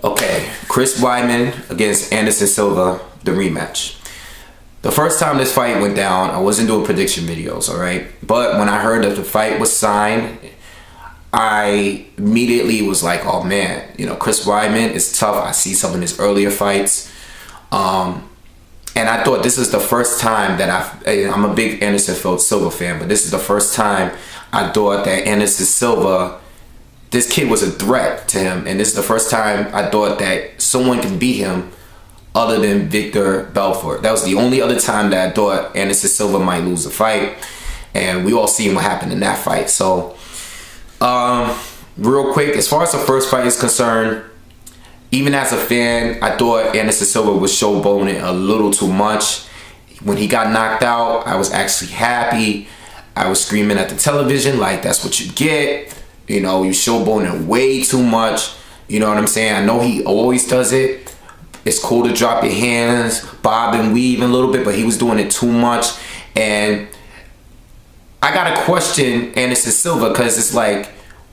Okay, Chris Weidman against Anderson Silva, the rematch. The first time this fight went down, I wasn't doing prediction videos, alright? But when I heard that the fight was signed, I immediately was like, oh man, you know, Chris Weidman is tough. I see some of his earlier fights. And I thought this is the first time that I'm a big Anderson Silva fan, but this is the first time I thought that Anderson Silva, this kid was a threat to him. And this is the first time I thought that someone could beat him other than Victor Belfort. That was the only other time that I thought Anderson Silva might lose the fight. And we all seen what happened in that fight. So, real quick, as far as the first fight is concerned, even as a fan, I thought Anderson Silva was showboating a little too much. When he got knocked out, I was actually happy. I was screaming at the television like, that's what you get. You know, you showboating way too much. You know what I'm saying? I know he always does it. It's cool to drop your hands, bob and weave a little bit, but he was doing it too much. And I gotta question Anderson Silva, because it's like,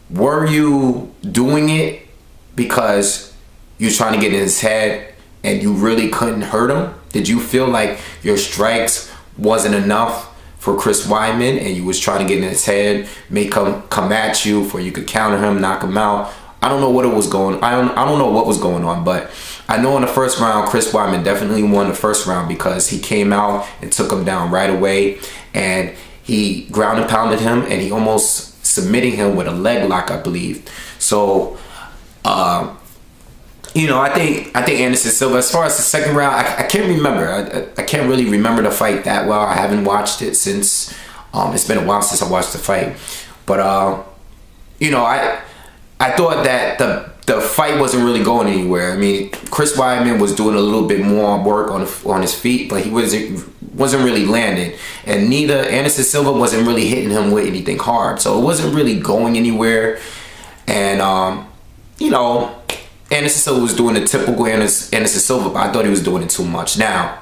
were you doing it because you're trying to get in his head and you really couldn't hurt him? Did you feel like your strikes wasn't enough for Chris Weidman and you was trying to get in his head, make him come at you for you could counter him, knock him out? I don't know what it was going. I don't know what was going on, but I know in the first round, Chris Weidman definitely won the first round because he came out and took him down right away, and he ground and pounded him, and he almost submitting him with a leg lock, I believe. So, you know, I think Anderson Silva, as far as the second round, I can't remember. I can't really remember the fight that well. I haven't watched it since, it's been a while since I watched the fight. But, you know, I thought that the fight wasn't really going anywhere. I mean, Chris Weidman was doing a little bit more work on his feet, but he wasn't really landing. And neither Anderson Silva wasn't really hitting him with anything hard. So it wasn't really going anywhere. And, you know, Anderson Silva was doing the typical Anderson Silva, but I thought he was doing it too much. Now,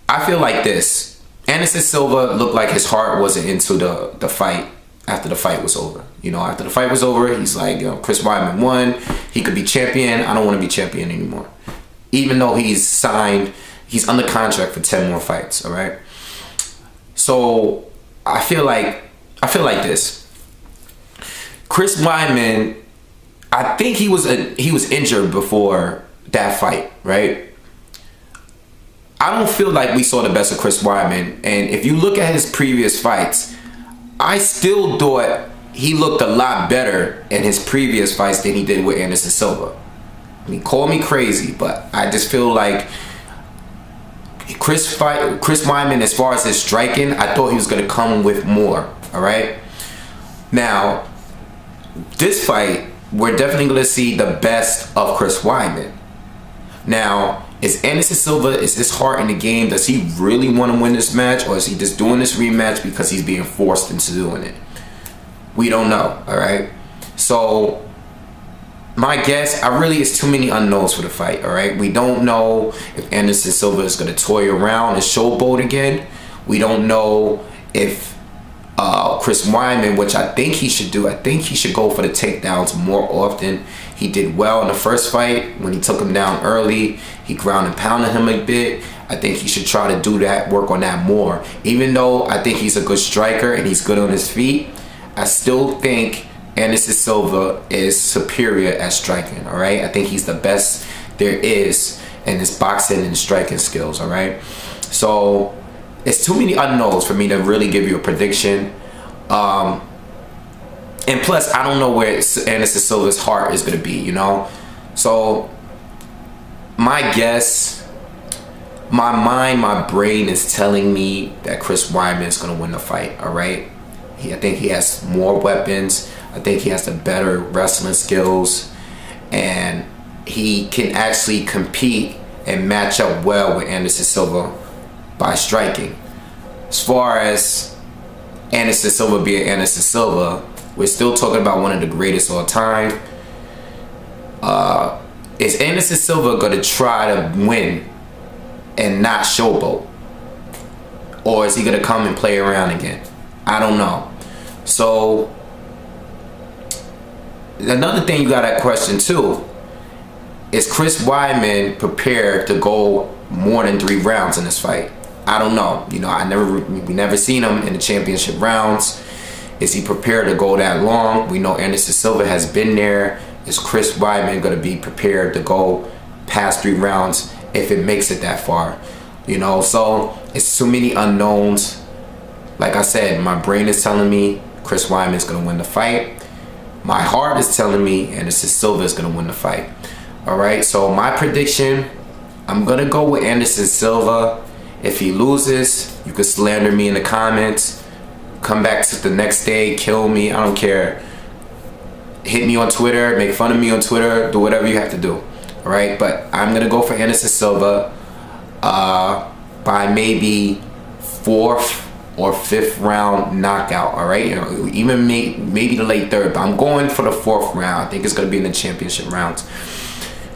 I feel like this. Anderson Silva looked like his heart wasn't into the fight after the fight was over. You know, after the fight was over, he's like, you know, Chris Weidman won. He could be champion. I don't want to be champion anymore. Even though he's signed, he's under contract for 10 more fights, all right? So, I feel like this. Chris Weidman, I think he was injured before that fight, right? I don't feel like we saw the best of Chris Weidman. And if you look at his previous fights, I still thought he looked a lot better in his previous fights than he did with Anderson Silva. I mean, call me crazy, but I just feel like Chris Weidman, as far as his striking, I thought he was going to come with more, all right? Now, this fight, we're definitely going to see the best of Chris Weidman. Now, is Anderson Silva, is his heart in the game? Does he really want to win this match? Or is he just doing this rematch because he's being forced into doing it? We don't know, all right? So, my guess, it's too many unknowns for the fight, all right? We don't know if Anderson Silva is going to toy around and showboat again. We don't know if Chris Weidman, which I think he should do, I think he should go for the takedowns more often. He did well in the first fight when he took him down early. He ground and pounded him a bit. I think he should try to do that, work on that more. Even though I think he's a good striker and he's good on his feet, I still think Anderson Silva is superior at striking, all right? I think he's the best there is in his boxing and striking skills, all right? So, it's too many unknowns for me to really give you a prediction. And plus, I don't know where Anderson Silva's heart is going to be, you know? So, my guess, my mind, my brain is telling me that Chris Weidman is going to win the fight, all right? I think he has more weapons. I think he has the better wrestling skills. And he can actually compete and match up well with Anderson Silva by striking. As far as Anderson Silva being Anderson Silva, we're still talking about one of the greatest all time. Is Anderson Silva going to try to win and not showboat? Or is he going to come and play around again? I don't know. So, another thing you got to question too, is Chris Weidman prepared to go more than 3 rounds in this fight? I don't know. You know, we never seen him in the championship rounds. Is he prepared to go that long? We know Anderson Silva has been there. Is Chris Weidman going to be prepared to go past 3 rounds if it makes it that far? You know, so it's too many unknowns. Like I said, my brain is telling me Chris Weidman is going to win the fight. My heart is telling me Anderson Silva is going to win the fight. All right, so my prediction, I'm going to go with Anderson Silva. If he loses, you can slander me in the comments. Come back to the next day, kill me, I don't care. Hit me on Twitter, make fun of me on Twitter, do whatever you have to do. All right, but I'm going to go for Anderson Silva by maybe 4th or 5th round knockout. All right, you know, even maybe the late 3rd, but I'm going for the 4th round. I think it's going to be in the championship rounds.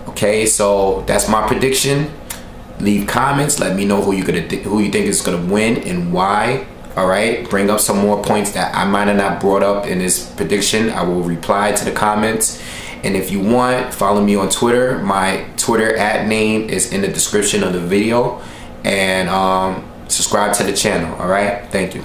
Okay, so that's my prediction. Leave comments, let me know who you think is gonna win and why. All right, bring up some more points that I might have not brought up in this prediction. I will reply to the comments. And if you want, follow me on Twitter. My Twitter @name is in the description of the video. And subscribe to the channel. All right, thank you.